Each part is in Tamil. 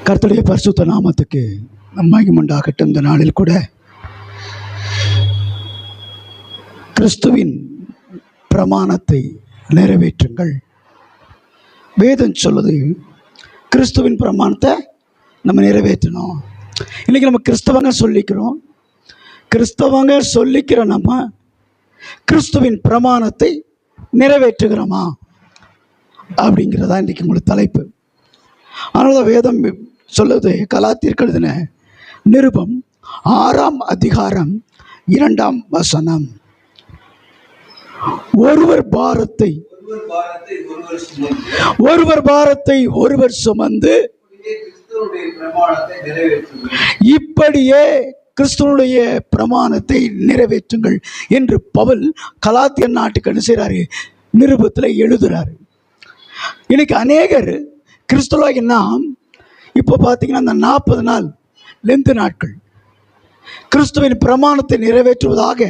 கர்த்தருடைய பரிசுத்த நாமத்துக்கு மகிமை உண்டாகட்டும். இந்த நாளில் கூட கிறிஸ்துவின் பிரமாணத்தை நிறைவேற்றுங்கள். வேதம் சொல்லுது கிறிஸ்துவின் பிரமாணத்தை நம்ம நிறைவேற்றணும். இன்றைக்கி நம்ம கிறிஸ்தவங்க சொல்லிக்கிற நம்ம கிறிஸ்துவின் பிரமாணத்தை நிறைவேற்றுகிறோமா அப்படிங்கிறதா இன்றைக்கி உங்களுக்கு தலைப்பு. அதனால தான் வேதம் சொல்லுது, கலாத்தியருக்கு எழுதின நிருபம் 6ஆம் அதிகாரம் 2ஆம் வசனம், ஒருவர் பாரத்தை ஒருவர் சுமந்து இப்படியே கிறிஸ்துவனுடைய பிரமாணத்தை நிறைவேற்றுங்கள் என்று பவுல் கலாத்தியர் நாட்டுக்கு என்ன செய்கிறாரு, நிருபத்தில் எழுதுகிறாரு. இன்னைக்கு அநேகர் கிறிஸ்துவாகி நாம் இப்போ பார்த்தீங்கன்னா அந்த 40 நாள் லெந்து நாட்கள் கிறிஸ்துவின் பிரமாணத்தை நிறைவேற்றுவதாக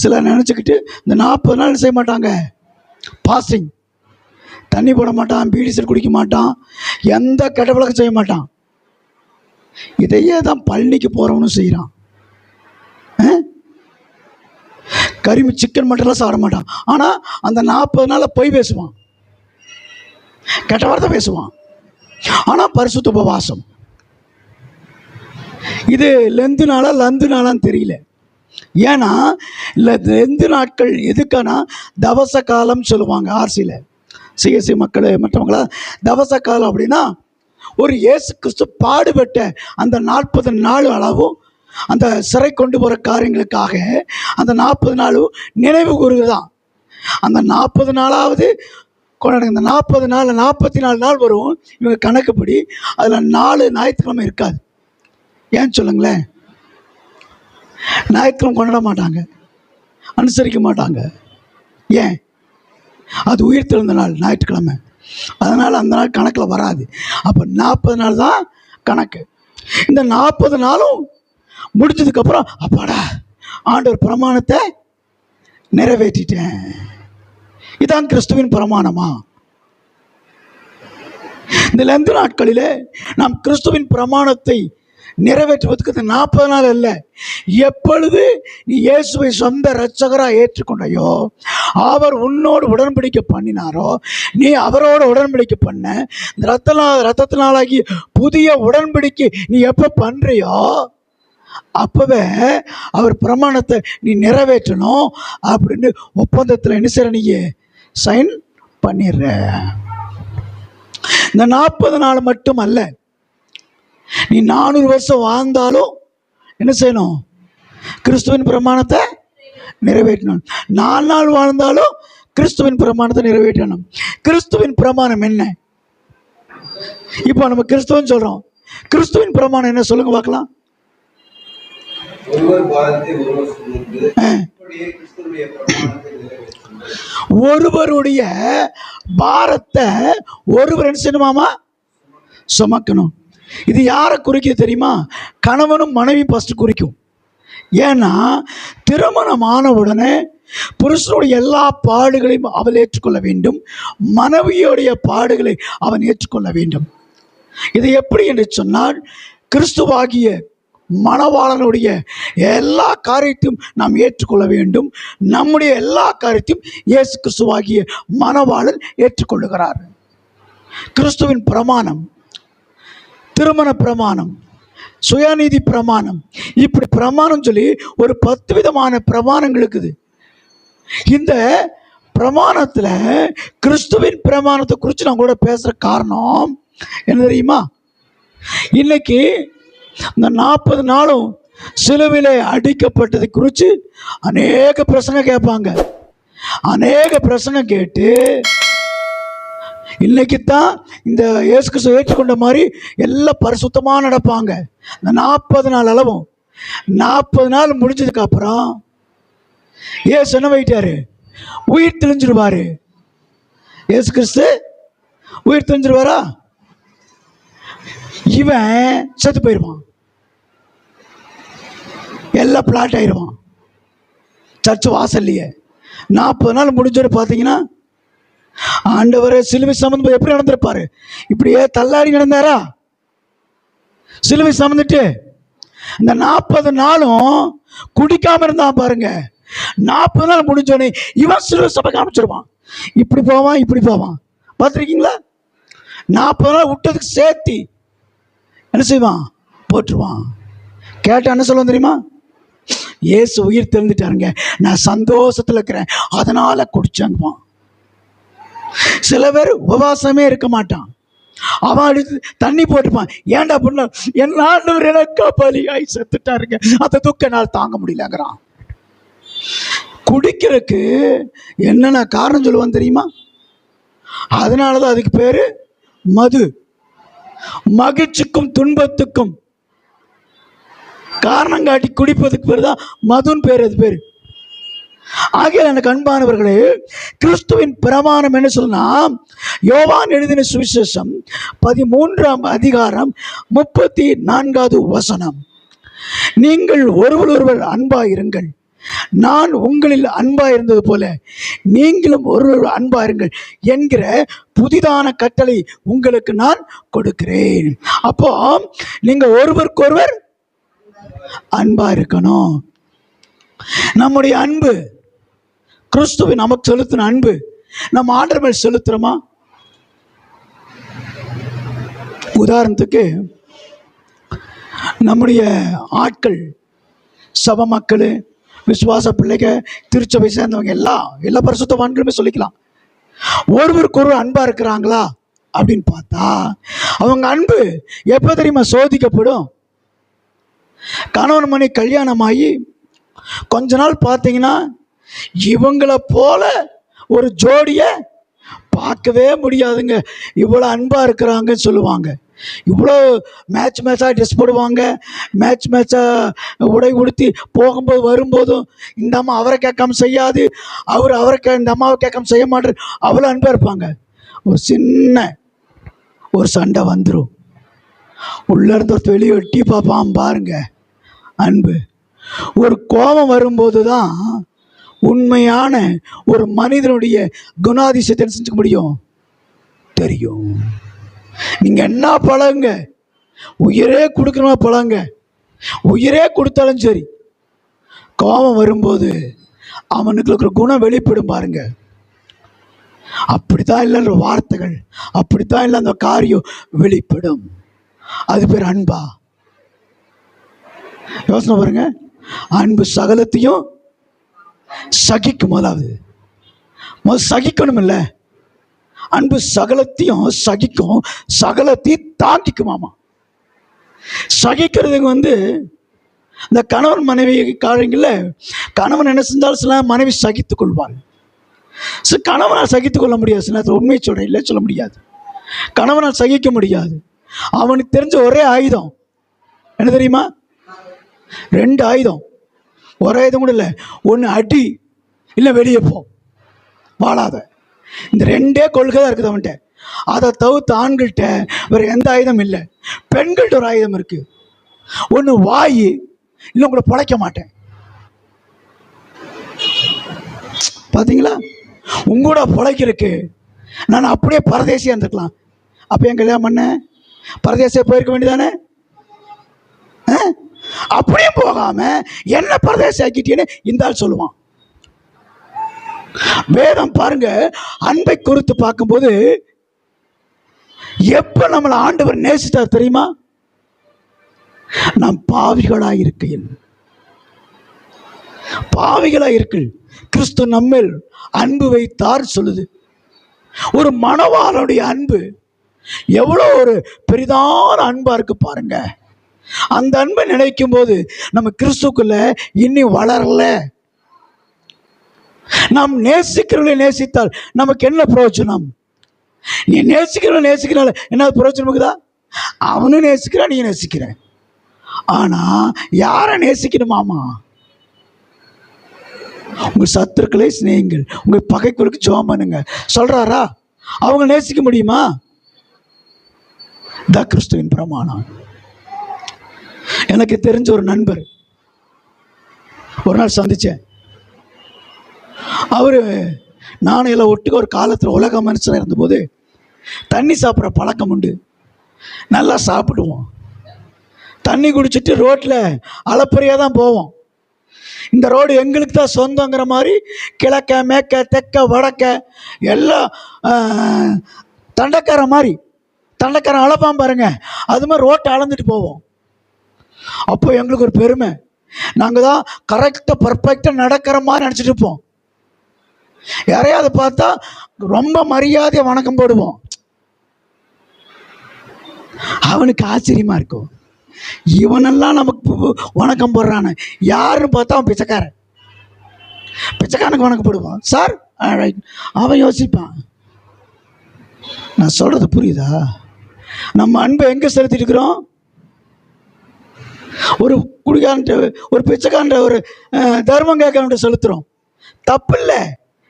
சிலர் நினச்சிக்கிட்டு இந்த 40 நாள் செய்ய மாட்டாங்க. பாஸ்டிங், தண்ணி போட மாட்டான், பீடிசல் குடிக்க மாட்டான், எந்த கெட்ட பழக்கம் செய்ய மாட்டான். இதையே தான் பழனிக்கு போகிறவனும் செய்கிறான். கரிமி சிக்கன் மட்டன்லாம் சாப்பிட மாட்டான். ஆனால் அந்த 40 நாளில் பொய் பேசுவான், கெட்ட வார்த்தை பேசுவான். ஆனால் பரிசுத்த உபவாசம். இது லெந்து நாளா லந்து நாளான்னு தெரியல. ஏன்னா இல்லை, லெந்து நாட்கள் எதுக்கானா தவச காலம் சொல்லுவாங்க. ஆர்சியில் சிஎஸ்சி மக்கள் மற்றவங்களா தவச காலம் அப்படின்னா ஒரு இயேசு கிறிஸ்து பாடுபட்ட அந்த 40 நாள் அளவும் அந்த சிறை கொண்டு போகிற காரியங்களுக்காக அந்த 40 நாளும் நினைவு கூறுதான். அந்த 40 நாளாவது கொண்டாடுங்க. இந்த 40 நாள் 44 நாள் வரும் இவங்க கணக்குப்படி. அதில் 4 ஞாயிற்றுக்கிழமை இருக்காது. ஏன்னு சொல்லுங்களேன், ஞாயிற்றுக்கிழமை கொண்டாட மாட்டாங்க, அனுசரிக்க மாட்டாங்க. ஏன்? அது உயிர் தெழுந்த நாள் ஞாயிற்றுக்கிழமை. அதனால் அந்த நாள் கணக்கில் வராது. அப்போ 40 நாள் தான் கணக்கு. இந்த 40 நாளும் முடிஞ்சதுக்கப்புறம் அப்பாடா ஆண்டவர் பிரமாணத்தை நிறைவேற்றிட்டேன், இதான் கிறிஸ்துவின் பிரமாணமா? இந்த லெந்து நாட்களிலே நாம் கிறிஸ்துவின் பிரமாணத்தை நிறைவேற்றுவதற்கு 40 நாள் அல்ல. எப்பொழுது நீ இயேசுவை சொந்த இரட்சகராக ஏற்றுக்கொண்டையோ, அவர் உன்னோடு உடன்படிக்கை பண்ணினாரோ, நீ அவரோட உடன்படிக்கை பண்ண இந்த ரத்தத்தினாலாகி புதிய உடன்படிக்கை நீ எப்போ பண்ணுறியோ அப்பவே அவர் பிரமாணத்தை நீ நிறைவேற்றணும் அப்படின்னு ஒப்பந்தத்தில் என்ன செய்ற, நீ சைன் பண்ணிடுற. இந்த 40 நாள் மட்டும் அல்ல, நீ 400 வருஷம் வாழ்ந்தாலும் என்ன செய்யணும், கிறிஸ்துவின் பிரமாணத்தை நிறைவேற்றணும். 4 நாள் வாழ்ந்தாலும் கிறிஸ்துவின் பிரமாணத்தை நிறைவேற்றணும். கிறிஸ்துவின் பிரமாணம் என்ன? இப்போ நம்ம கிறிஸ்துவன் சொல்றோம், கிறிஸ்துவின் பிரமாணம் என்ன சொல்லுங்க பார்க்கலாம். ஒருவருடைய பாரத்தை ஒருவர் என்ன செய்யணுமாமா, சுமக்கணும். இது யாரை குறிக்குது தெரியுமா? கணவனும் மனைவி ஃபர்ஸ்ட் குறிக்கும். ஏன்னா திருமணமான உடனே புருஷனுடைய எல்லா பாடுகளையும் அவள் ஏற்றுக்கொள்ள வேண்டும், மனைவியோடைய பாடுகளை அவன் ஏற்றுக்கொள்ள வேண்டும். இது எப்படி என்று சொன்னால், கிறிஸ்துவாகிய மணவாளனுடைய எல்லா காரியத்தையும் நாம் ஏற்றுக்கொள்ள வேண்டும். நம்முடைய எல்லா காரியத்தையும் இயேசு கிறிஸ்துவாகிய மணவாளன் ஏற்றுக்கொள்ளுகிறார். கிறிஸ்துவின் பிரமாணம், திருமண பிரமாணம், சுயநீதி பிரமாணம், இப்படி பிரமாணம் சொல்லி ஒரு 10 விதமான பிரமாணங்கள் இருக்குது. இந்த பிரமாணத்தில் கிறிஸ்துவின் பிரமாணத்தை குறித்து நான் கூட பேசுகிற காரணம் என்ன தெரியுமா? இன்னைக்கு இந்த 40 நாளும் சிலுவையிலே அடிக்கப்பட்டதை குறித்து அநேக பிரச்சனை கேட்பாங்க. அநேக பிரச்சனை கேட்டு இன்னைக்கு தான் இந்த இயேசு கிறிஸ்துவை ஏற்றுக்கொண்ட மாதிரி எல்லாம் பரிசுத்தமாக நடப்பாங்க. இந்த 40 நாள் அளவும் 40 நாள் முடிஞ்சதுக்கு அப்புறம் இயேசு என்ன வைட்டாரு, உயிர் தெளிஞ்சிருவாரு. இயேசு கிறிஸ்து உயிர் தெளிஞ்சிருவாரா? இவன் செத்து போயிடுவான், எல்லாம் பிளாட் ஆயிடுவான் சர்ச் வாசல்லையே. 40 நாள் முடிஞ்சோடு பார்த்தீங்கன்னா ஆண்டவர் சிலுவை சம்பந்தம் எப்படி நடந்திருப்பாரு? இப்படியே தள்ளாடி நடந்தாரா? சிலுவை சுமந்துட்டு இந்த 40 நாளும் குடிக்காம இருந்தான் பாருங்க. 40 நாள் முடிஞ்சோடனே இவன் சிலுவை சபை காமிச்சிருவான். இப்படி போவான், இப்படி போவான். பார்த்துருக்கீங்களா? 40 நாள் விட்டதுக்கு சேர்த்து என்ன செய்வான்? போட்டுருவான். கேட்டால் என்ன சொல்லுவோம் தெரியுமா? இயேசு உயிர் தெரிந்துட்டாருங்க, நான் சந்தோஷத்தில் இருக்கிறேன், அதனால குடிச்சாங்குவான். சில பேர் உபவாசமே இருக்க மாட்டான். அவன் அடித்து தண்ணி போட்டுப்பான். ஏன்டா பண்ண, என் ஆண்டவர் எனக்கா பலியாய் செத்துட்டாருங்க, அந்த துக்க நாள் தாங்க முடியலங்கிறான். குடிக்கிறதுக்கு என்னென்ன காரணம் சொல்லுவான் தெரியுமா? அதனாலதான் அதுக்கு பேரு மது. மகிழ்ச்சிக்கும் துன்பத்துக்கும் காரணம் காட்டி குடிப்பதுக்கு பேர் தான் மதுன்னு பேர். அது பேர். ஆகிய எனக்கு அன்பானவர்களே, கிறிஸ்துவின் பிரமாணம் என்ன சொன்னா, யோவான் எழுதின சுவிசேஷம் 13ஆம் அதிகாரம் 34வது வசனம், நீங்கள் ஒருவர் அன்பாயிருங்கள், நான் உங்களில் அன்பாயிருந்தது போல நீங்களும் ஒருவர் அன்பாயிருங்கள் என்கிற புதிதான கட்டளை உங்களுக்கு நான் கொடுக்கிறேன். அப்போ நீங்க ஒருவருக்கொருவர் அன்பா இருக்கணும். நம்முடைய அன்பு, கிறிஸ்துவை நமக்கு செலுத்தின அன்பு நம்ம ஆண்டவர் மேல் செலுத்துறோமா? உதாரணத்துக்கு நம்முடைய ஆட்கள், சபை மக்கள், விசுவாச பிள்ளைக, திருச்சபை சேர்ந்தவங்க எல்லா பரிசுத்தவான்களுமே சொல்லிக்கலாம். ஒருவருக்கு ஒருவர் அன்பா இருக்கிறாங்களா அப்படின்னு பார்த்தா அவங்க அன்பு எப்ப தெரியுமா சோதிக்கப்படும்? கணவன் மணி கல்யாணமாகி கொஞ்ச நாள் பார்த்தீங்கன்னா இவங்களை போல ஒரு ஜோடியை பார்க்கவே முடியாதுங்க. இவ்வளோ அன்பா இருக்கிறாங்கன்னு சொல்லுவாங்க. இவ்வளோ மேட்சாக ட்ரெஸ் போடுவாங்க, மேட்சாக உடை உடுத்தி போகும்போது வரும்போதும் இந்த அம்மா அவரை கேட்காம செய்யாது, இந்த அம்மாவை கேட்காம செய்ய மாட்டார். அவ்வளோ அன்பாக இருப்பாங்க. ஒரு சின்ன ஒரு சண்டை வந்துடும், உள்ளேருந்து ஒரு வெளியே வெட்டி பார்ப்பான் பாருங்க. அன்பு. ஒரு கோபம் வரும்போது தான் உண்மையான ஒரு மனிதனுடைய குணாதிசயத்தை செஞ்சுக்க முடியும், தெரியும். நீங்க என்ன பழங்க, உயிரே கொடுக்கணுமா பழங்க, உயிரே கொடுத்தாலும் சரி, கோபம் வரும்போது அவனுக்கு இருக்கிற குணம் வெளிப்படும் பாருங்க. அப்படித்தான் இல்லைன்ற வார்த்தைகள், அப்படித்தான் இல்லை அந்த காரியம் வெளிப்படும். அது பேர் அன்பா? யோசனை பாருங்க. அன்பு சகலத்தையும் சகிக்கும். முதலாவது சகிக்கணும் இல்லை, அன்பு சகலத்தையும் சகிக்கும், சகலத்தையும் தாங்கிக்குமாமா. சகிக்கிறதுக்கு இந்த கணவன் மனைவி காரியங்கள்ல கணவன் என்ன செஞ்சாலும் சில மனைவி சகித்துக் கொள்வாள். கணவனால் சகித்துக் கொள்ள முடியாது. சில நேரத்தில் உண்மையை சொல்றேன், இல்லை சொல்ல முடியாது. கணவனால் சகிக்க முடியாது. அவனுக்கு தெரிஞ்ச ஒரே ஆயுதம் என்ன தெரியுமா? 2 ஆயுதம். ஒரே ஆயுதம் கூட இல்லை. ஒன்று அடி, இல்லை வெளியே போ, வாழாத. இந்த 2 கொள்கை தான் இருக்குது அவன்கிட்ட. அதை தவிர்த்து ஆண்கள்கிட்ட வேற எந்த ஆயுதம் இல்லை. பெண்கள்கிட்ட ஒரு ஆயுதம் இருக்கு. ஒன்று வாய், இல்லை உங்களை பொழைக்க மாட்டேன். பார்த்தீங்களா? உங்களோட பொழைக்கிறதுக்கு நான் அப்படியே பரதேசியாக இருந்துக்கலாம். அப்போ என் கல்யாணம் பண்ண பரதேசியாக போயிருக்க வேண்டியதானே? அப்படியே போகாம என்ன பரதேசி ஆக்கிட்டேன்னு இந்த ஆள் சொல்லுவான். வேதம் பாருங்க, அன்பை குறித்து பார்க்கும்போது எப்ப நம்மளை ஆண்டவர் நேசித்தார் தெரியுமா? நாம் பாவிகளாய் இருக்கையில், கிறிஸ்து நம்மேல் அன்பு வைத்தார் சொல்லுது. ஒரு மணவாளனுடைய அன்பு எவ்வளோ ஒரு பெரிதான அன்பா இருக்கு பாருங்க. அந்த அன்பை நினைக்கும் போது நம்ம கிறிஸ்துக்குள்ள இன்னி வளரல. நாம் நேசிக்கிறவர்களை நேசித்தால் நமக்கு என்ன பிரயோஜனம்? நீ நேசிக்கிறனால என்ன பிரயோஜனம் இருக்குதா? அவனும் நேசிக்கிறான், நீ நேசிக்கிற. ஆனா யாரை நேசிக்கணுமாமா? உங்க சத்துருக்களை சிநேகிங்கள், உங்க பகைக்குழுக்கு ஜெபம் பண்ணுங்க சொல்றாரா? அவங்க நேசிக்க முடியுமா? த கிறிஸ்துவின் பிரமாணம். எனக்கு தெரிஞ்ச ஒரு நண்பர் ஒரு நாள் சந்திச்சேன். அவரு நானும் எல்லாம் ஒட்டுக்க ஒரு காலத்தில் உலக மனுஷனாக இருந்தபோது தண்ணி சாப்பிட்ற பழக்கம் உண்டு. நல்லா சாப்பிடுவோம். தண்ணி குடிச்சிட்டு ரோட்டில் அலப்பறையாக தான் போவோம். இந்த ரோடு எங்களுக்கு தான் சொந்தங்கிற மாதிரி கிழக்க மேற்க தெற்க வடக்க எல்லாம் தண்டக்கார மாதிரி, தண்டக்காரன் அளப்பான் பாருங்க, அது மாதிரி ரோட்டை அளந்துட்டு போவோம். அப்போ எங்களுக்கு ஒரு பெருமை, நாங்கள் தான் கரெக்டாக பர்ஃபெக்டாக நடக்கிற மாதிரி நினச்சிட்டு இருப்போம். யாரையாவது பார்த்தா ரொம்ப மரியாதையாக வணக்கம் போடுவோம். அவனுக்கு ஆச்சரியமா இருக்கும், இவனெல்லாம் நமக்கு வணக்கம் போடுறான்னு. யாருன்னு பார்த்தா அவன் பிச்சைக்காரன், பிச்சைக்காரனுக்கு வணக்கம் போடுவான். சார் அவன் யோசிப்பான். நான் சொல்றது புரியுதா? நம்ம அன்பை எங்கே செலுத்திட்டு இருக்கிறோம்? ஒரு குடிகாரன்ட்ட, ஒரு பிச்சைக்காரன்ட்ட, ஒரு தர்மம் கேட்க செலுத்துறோம். தப்பு இல்லை.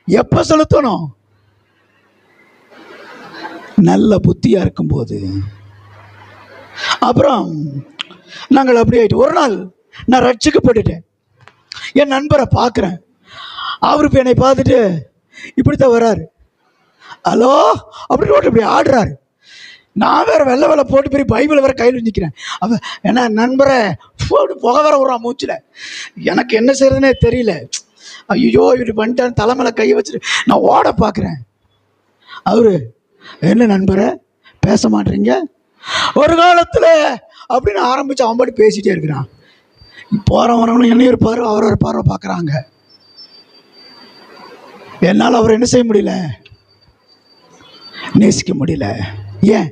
எப்போ செலுத்தணும்? நல்ல புத்தியா இருக்கும்போது. அப்புறம் நாங்கள் அப்படி ஆயிட்டு, ஒரு நாள் நான் ரட்சிக்கப்பட்டுட்டேன். என் நண்பரை பார்க்குறேன். அவரு இப்போ என்னை பார்த்துட்டு இப்படித்தான் வர்றாரு. ஹலோ அப்படி ரோட்டு இப்படி ஆடுறாரு. நான் வேற வெள்ளை வெள்ளை போட்டு போய் பைபிளை வேற கையில் நிற்கிறேன். அவன் என்ன நண்பரை புகை வேற விடுறான் மூச்சில். எனக்கு என்ன செய்யறதுனே தெரியல. ஐயோ இப்படி பண்ணிட்டான்னு தலைமையில கையை வச்சுட்டு நான் ஓட பார்க்குறேன். அவரு என்ன நண்பரை பேச மாட்டேறீங்க? ஒரு காலத்தில் அப்படின்னு ஆரம்பித்து அவன் பாட்டு பேசிகிட்டே இருக்கிறான். போகிறவனும் என்னையும் இருப்பார், அவரை பார்வை பார்க்குறாங்க. என்னால் அவரை என்ன செய்ய முடியல, நேசிக்க முடியல. ஏன்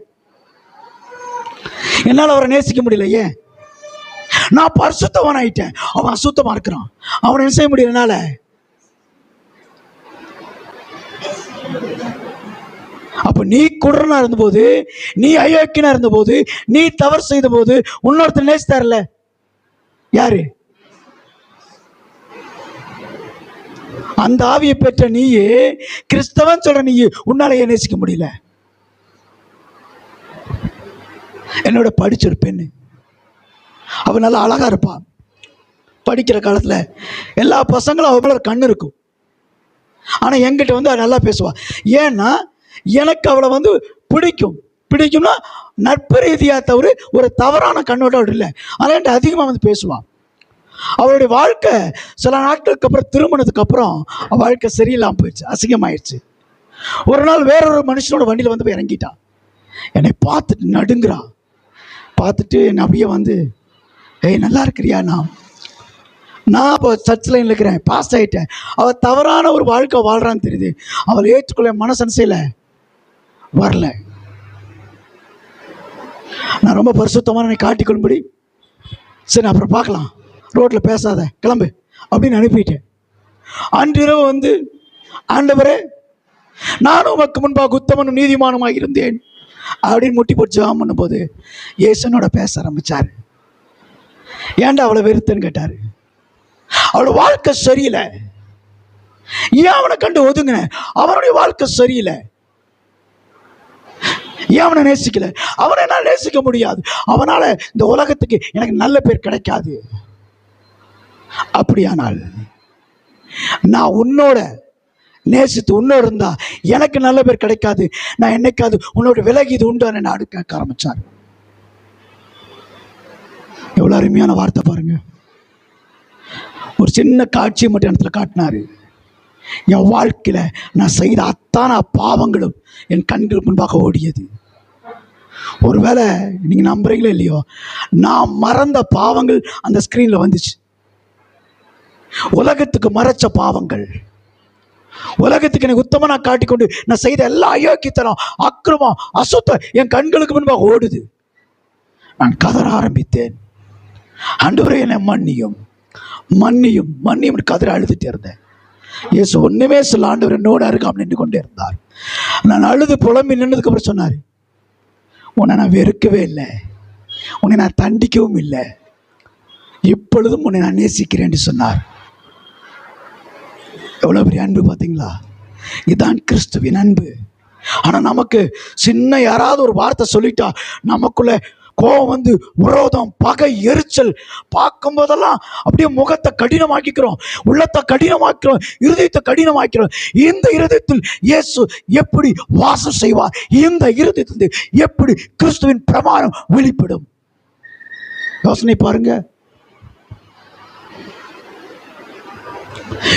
என்னால் அவரை நேசிக்க முடியல? ஏன்? நான் பரிசுத்தவன் ஆயிட்டேன், அவன் அசுத்தமா இருக்கிறான். அவனை என்ன செய்ய முடியல என்னால. அப்ப நீ குடரனா இருந்தபோது, நீ அயோக்கியனா இருந்தபோது, நீ தவறு செய்த போது இன்னொருத்தர் நேசித்தார்ல, யாரு? அந்த ஆவியை பெற்ற நீயே, கிறிஸ்தவன் சொல்ற நீயே, உன்னாலேயே நேசிக்க முடியல. என்னோட படிச்ச ஒரு பெண்ணு, அவ நல்லா அழகா இருப்பான். படிக்கிற காலத்துல எல்லா பசங்களும் அவ மேல கண்ணு இருக்கும். ஆனா என்கிட்ட வந்து அவ நல்லா பேசுவா. ஏன்னா எனக்கு அவளை வந்து பிடிக்கும்னா நட்பு ரீதியாக தவிர ஒரு தவறான கண்ணோட்டம் இல்லை. ஆனால் என்கிட்ட அதிகமாக வந்து பேசுவான். அவளுடைய வாழ்க்கை சில நாட்களுக்கு அப்புறம், திருமணத்துக்கு அப்புறம் அவள் வாழ்க்கை சரியில்லாமல் போயிடுச்சு, அசிங்கமாயிடுச்சு. ஒரு நாள் வேறொரு மனுஷனோட வண்டியில் வந்து போய் இறங்கிட்டான். என்னை பார்த்துட்டு நடுங்கிறான். பார்த்துட்டு என்னை அப்படியே வந்து, ஏய் நல்லா இருக்கிறியா? நான் இப்போ சர்ச் லைனில் இருக்கிறேன், பாஸ் ஆகிட்டேன். அவள் தவறான ஒரு வாழ்க்கை வாழ்கிறான்னு தெரியுது. அவள் ஏற்றுக்கொள்ள மனசன்சையில் வரல. நான் ரொம்ப பரிசுத்தமான காட்டிக்கொள்ளும்படி, சரி அப்புறம் பார்க்கலாம், ரோட்டில் பேசாத, கிளம்பு அப்படின்னு அனுப்பிட்டேன். அன்றிரவு வந்து, ஆண்டவரே நானும் உமக்கு முன்பாக உத்தமனும் நீதிமானுமாக இருந்தேன் அப்படின்னு முட்டி போட்டு ஜெபம் பண்ணும்போது இயேசுனோட பேச ஆரம்பிச்சாரு. ஏன்டா அவளை வெறுத்தன்னு கேட்டாரு. அவளோட வாழ்க்கை சரியில்லை. ஏன் அவனை கண்டு ஒதுங்கின? அவனுடைய வாழ்க்கை சரியில்லை. ஏன் அவனை நேசிக்கல? அவனை என்னால் நேசிக்க முடியாது. அவனால இந்த உலகத்துக்கு எனக்கு நல்ல பேர் கிடைக்காது. அப்படியானால் நான் உன்னோட நேசித்து உன்னோடு இருந்தா எனக்கு நல்ல பேர் கிடைக்காது. நான் என்னைக்காவது உன்னோட விலகி இது உண்டான நான் அடுக்க ஆரம்பிச்சார். எவ்வளவு அருமையான வார்த்தை பாருங்க. ஒரு சின்ன காட்சியை மட்டும் இடத்துல காட்டினாரு. என் வாழ்க்கையில நான் செய்த அத்தனை பாவங்களும் என் கண்களுக்கு முன்பாக ஓடியது. ஒருவேளை நீங்க நம்புறீங்களோ இல்லையோ, நான் மறந்த பாவங்கள் அந்த ஸ்கிரீன்ல வந்துச்சு. உலகத்துக்கு மறைச்ச பாவங்கள், உலகத்துக்கு எனக்கு உத்தம நான் காட்டிக்கொண்டு நான் செய்த எல்லா அயோக்கியத்தனம், அக்கிரமம், அசுத்தம் என் கண்களுக்கு முன்பாக ஓடுது. நான் கதற ஆரம்பித்தேன். ஆண்டவரே என்னை மன்னியும் மன்னியும் மன்னியும் கதற அழுதுட்டே இருந்தேன். இயேசு ஒண்ணுமே சொல்ல, ஆண்டவர் என்னோட அருகாமல் நின்று கொண்டே இருந்தார். நான் அழுது புலம்பி நின்றதுக்கு அப்புறம் சொன்னார், உன்னை நான் வெறுக்கவே இல்லை, உன்னை நான் தண்டிக்கவும் இல்லை, இப்பொழுதும் உன்னை நான் நேசிக்கிறேன் என்று சொன்னார். எவ்வளவு பெரிய அன்பு பார்த்தீங்களா? இதுதான் கிறிஸ்துவின் அன்பு. ஆனா நமக்கு சின்ன யாராவது ஒரு வார்த்தை சொல்லிட்டா நமக்குள்ள கோபம் வந்து விரோதம், பகை, எரிச்சல், பார்க்கும் போதெல்லாம் அப்படியே முகத்தை கடினமாக்கிக்கிறோம், உள்ளத்தை கடினமாக்கிறோம், இருதயத்தை கடினமாக்கிறோம். இந்த இருதயத்தில் இயேசு எப்படி வாசம் செய்வார்? இந்த இருதயத்தில் எப்படி கிறிஸ்துவின் பிரமாணம் வெளிப்படும்? யோசனை பாருங்க.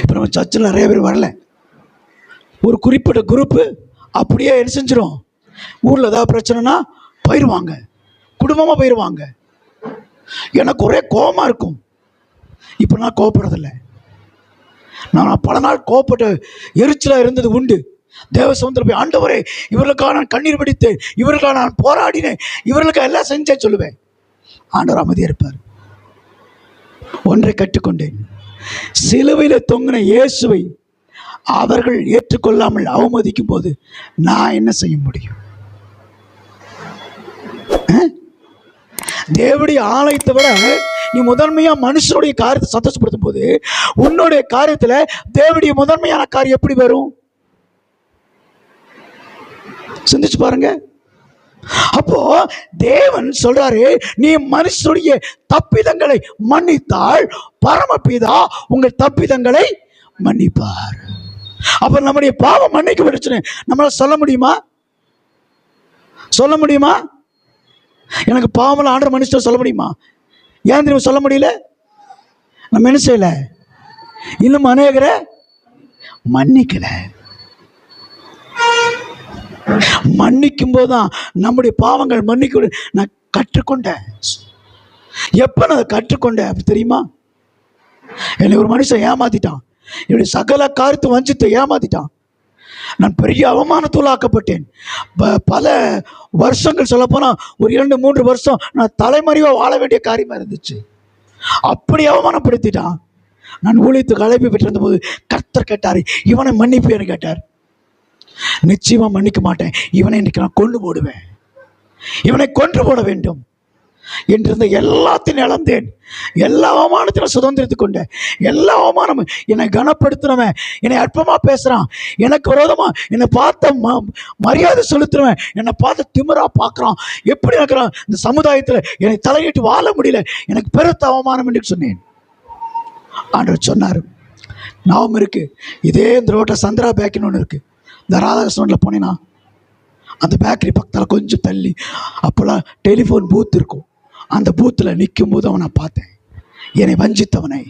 இப்போ நம்ம சர்ச்சில் நிறைய பேர் வரல, ஒரு குறிப்பிட்ட குரூப்பு அப்படியே என்ன செஞ்சிடும், ஊரில் ஏதாவது பிரச்சனைனா போயிடுவாங்க, குடும்பமாக போயிடுவாங்க. எனக்கு ஒரே கோபமாக இருக்கும். இப்போ நான் கோபப்படுறதில்லை. நான் பல நாள் கோபப்பட்டு எரிச்சலாக இருந்தது உண்டு. தேவ சமுத்திரம் போய், ஆண்டவரே இவர்களுக்காக நான் கண்ணீர் வடித்தேன், இவர்களுக்காக நான் போராடினேன், இவர்களுக்காக எல்லாம் செஞ்சேன் சொல்லுவேன். ஆண்டவர் அமைதியாக இருப்பார். ஒன்றை கற்றுக்கொண்டேன், சிலுவையில் தொங்கின இயேசுவை அவர்கள் ஏற்றுக்கொள்ளாமல் அவமதிக்கும் போது நான் என்ன செய்ய முடியும்? தேவனுடைய ஆலயத்தை விட நீ முதன்மையா மனுஷனுடைய காரியத்தை சந்தோஷப்படுத்தும் போது உன்னுடைய காரியத்துல தேவனுடைய முதன்மையான காரியம் எப்படி வரும்? சிந்திச்சு பாருங்க. அப்போ தேவன் சொல்றாரு, நீ மனுஷனுடைய தப்பிதங்களை மன்னித்தால் பரமபிதா உங்கள் தப்பிதங்களை மன்னிப்பார். அப்ப நம்முடைய பாவம் மன்னிக்கப்படுச்சுன்னு நம்மளால சொல்ல முடியுமா? சொல்ல முடியுமா? எனக்கு பாவம் ஆண்டவர் மன்னிச்சு சொல்ல முடியுமா? ஏன் தெரியுமா சொல்ல முடியல? நம்ம என்ன செய்யல, இன்னும் அநேகரை மன்னிக்கல. மன்னிக்கும் போதுதான் நம்முடைய பாவங்கள் மன்னிக்க நான் கற்றுக்கொண்டேன். எப்ப நான் கற்றுக்கொண்டேன் அப்படி தெரியுமா? என்னை ஒரு மனுஷன் ஏமாத்திட்டான், என்னுடைய சகல காரியத்தை வஞ்சித்து ஏமாத்திட்டான். நான் பெரிய அவமானத்துள்ளாக்கப்பட்டேன். பல வருஷங்கள் சொல்ல போனா ஒரு 2-3 வருஷம் நான் தலைமறைவா வாழ வேண்டிய காரியமா இருந்துச்சு. அப்படி அவமானப்படுத்திட்டான். நான் ஊழியத்துக்கு அழைப்பு பெற்றிருந்த போது கர்த்தர் கேட்டார், இவனை மன்னிப்பேன்னு கேட்டார். நிச்சயமா மன்னிக்க மாட்டேன், இவனை இன்னைக்கு நான் கொண்டு போடுவேன், இவனை கொன்று போட வேண்டும் என்றிருந்த எல்லாத்தையும் இழந்தேன். எல்லா அவமானத்திலும் சுதந்திரத்துக் கொண்டேன். எல்லா அவமானமும், என்னை கனப்படுத்தினவன், என்னை அற்பமா பேசுறான், எனக்கு விரோதமா என்னை பார்த்த மரியாதை செலுத்துறவன், என்னை பார்த்து திமிரா பார்க்கறான், எப்படி இருக்கிறான், இந்த சமுதாயத்தில் என்னை தலையிட்டு வாழ முடியல, எனக்கு பெருத்த அவமானம் என்று சொன்னேன். ஆண்டவர் சொன்னார், ஞாபகம் இருக்கு, இதே இந்த ரோட்டில் சந்திரா பேக்கரின்னு ஒன்று இருக்கு, இந்த ராதாகிருஷ்ணனில் போனேன்னா அந்த பேக்கரி பக்கத்தில் கொஞ்சம் தள்ளி அப்போல்லாம் டெலிஃபோன் பூத் இருக்கும். அந்த பூத்தில் நிற்கும் போது அவனை பார்த்தேன். என்னை வஞ்சித்தவனை,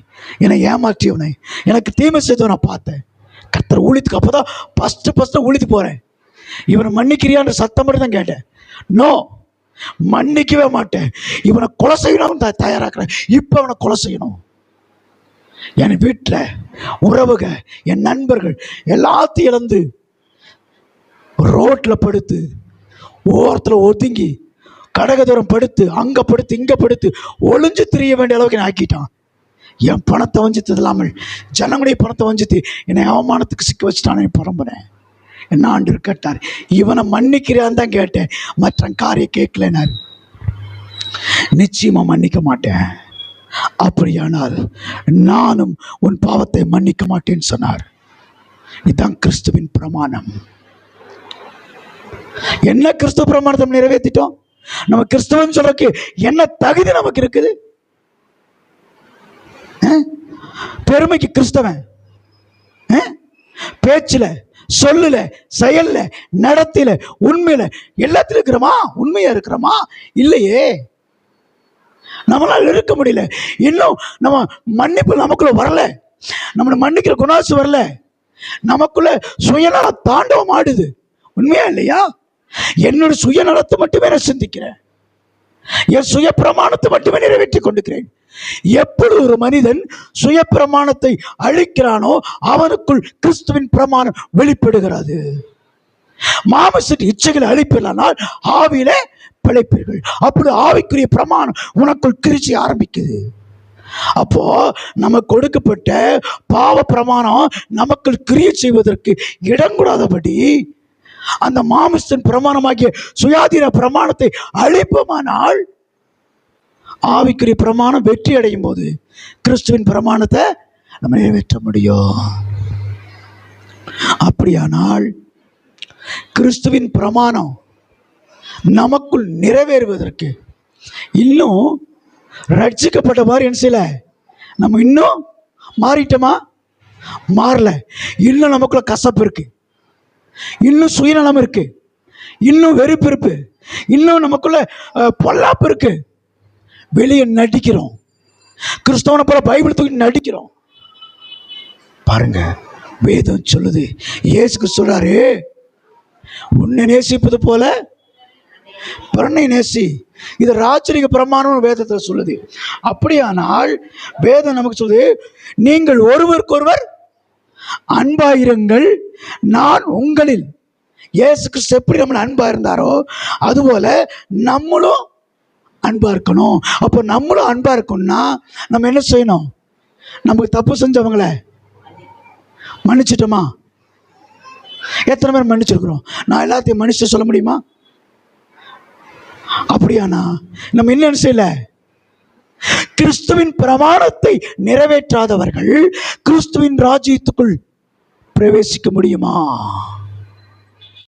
என்னை ஏமாற்றியவனை, எனக்கு தீமை செய்தவனை பார்த்தேன். கர்த்தர் ஊழியத்துக்கு அப்போதான் ஃபஸ்ட்டு ஊழியத்துக்கு போகிறேன். இவனை மன்னிக்கிறியான்ற சத்தம் மட்டும் தான் கேட்டேன். நோ, மன்னிக்கவே மாட்டேன், இவனை கொலை செய்யணும் தயாராக்கிறேன், இப்போ அவனை கொலை செய்யணும். என் வீட்டில் உறவுக, என் நண்பர்கள் எல்லாத்தையும் இழந்து ரோட்டில் படுத்து, ஓரத்தில் ஒதுங்கி, கடகதூரம் படுத்து, அங்கே படுத்து இங்கே படுத்து ஒளிஞ்சு திரிய வேண்டிய அளவுக்கு என்னை ஆக்கிட்டான். என் பணத்தை வஞ்சித்தது இல்லாமல் ஜனங்களுடைய பணத்தை வஞ்சித்து என்னை அவமானத்துக்கு சிக்க வச்சுட்டான் என் பரம்பரை. என்ன ஆண்டவர் கேட்டார், இவனை மன்னிக்கிறான்னு தான் கேட்டேன், மற்ற காரியம் கேட்கலனார். நிச்சயமா மன்னிக்க மாட்டேன், அப்படியானால் நானும் உன் பாவத்தை மன்னிக்க மாட்டேன்னு சொன்னார். இதுதான் கிறிஸ்துவின் பிரமாணம். என்ன கிறிஸ்துவ பிரமாணத்தை நிறைவேற்றிட்டோம்? நம்ம கிறிஸ்தவன் சொல்றதுக்கு என்ன தகுதி நமக்கு இருக்குது? பெருமைக்கு கிறிஸ்தவன் பேச்சுல, சொல்லுல, செயல்ல, நடத்தில, உண்மையில எல்லாத்திலும் இருக்கிறோமா? உண்மையா இருக்கிறோமா? இல்லையே. நம்மளால இருக்க முடியல. இன்னும் நம்ம மன்னிப்பு நமக்குள்ள வரல, நம்மளை மன்னிக்கிற குணாசு வரல, நமக்குள்ள சுயநல தாண்டவம் ஆடுது. உண்மையா இல்லையா? என்னோட சுயநலத்தை மட்டுமே நான் சிந்திக்கிறேன், என் சுய பிரமாணத்தை மட்டுமே நிறைவேற்றி கொண்டிருக்கிறேன். எப்பொழுது ஒரு மனிதன் சுய பிரமாணத்தை அழிக்கிறானோ அவனுக்குள் கிறிஸ்துவின் பிரமாணம் வெளிப்படுகிறது. மாமிச இச்சைகளை அழிப்பில்லானால் ஆவியிலே பிழைப்பீர்கள். அப்படி ஆவிக்குரிய பிரமாணம் உனக்குள் கிரிச்சி ஆரம்பிக்குது. அப்போ நமக்கு கொடுக்கப்பட்ட பாவ பிரமாணம் நமக்குள் கிரியை செய்வதற்கு இடம் கூடாதபடி அந்த மாமிசத்தின் பிரமாணமாகிய சுயாதீன பிரமாணத்தை அழிப்போமானால் ஆவிக்குரிய பிரமாணம் வெற்றி அடையும் போது கிறிஸ்துவின் பிரமாணத்தை நம்ம நிறைவேற்ற முடியும். அப்படியானால் கிறிஸ்துவின் பிரமாணம் நமக்குள் நிறைவேறுவதற்கு இன்னும் ரட்சிக்கப்பட்ட மாதிரி என்ன செய்யல, நம்ம இன்னும் மாறிட்டோமா? மாறல. இன்னும் நமக்குள்ள கசப்பு இருக்கு, இன்னும் சுயநலம் இருக்கு, இன்னும் வெறுப்பு இருக்கு, இன்னும் நமக்குள்ள பொல்லாப்பு இருக்கு. வெளியே நடிக்கிறோம், கிறிஸ்தவனை போல பைபிள் தூக்கி நடிக்கிறோம். பாருங்க, வேதம் சொல்லுது, இயேசுக்கு சொல்றாரு, உன்னை நேசிப்பது போல பிறனை நேசி. இது ராஜரிக பிரமாணம் வேதத்தில் சொல்லுது. அப்படியானால் வேதம் நமக்கு சொல்லுது, நீங்கள் ஒருவருக்கொருவர் அன்பாயிருங்கள், நான் உங்களில். இயேசு கிறிஸ்து எப்படி நம்மள அன்பா இருந்தாரோ அதுபோல நம்மளும் அன்பா இருக்கணும். அப்போ நம்மளும் அன்பா இருக்கணும்னா நம்ம என்ன செய்யணும்? நமக்கு தப்பு செஞ்சவங்கள மன்னிச்சிட்டோமா? எத்தனை பேர் மன்னிச்சிருக்கிறோம்? நான் எல்லாத்தையும் மன்னிச்சு சொல்ல முடியுமா? அப்படியானா நம்ம என்ன செய்யல? கிறிஸ்துவின் பிரமாணத்தை நிறைவேற்றாதவர்கள் கிறிஸ்துவின் ராஜ்யத்துக்குள் பிரவேசிக்க முடியுமா?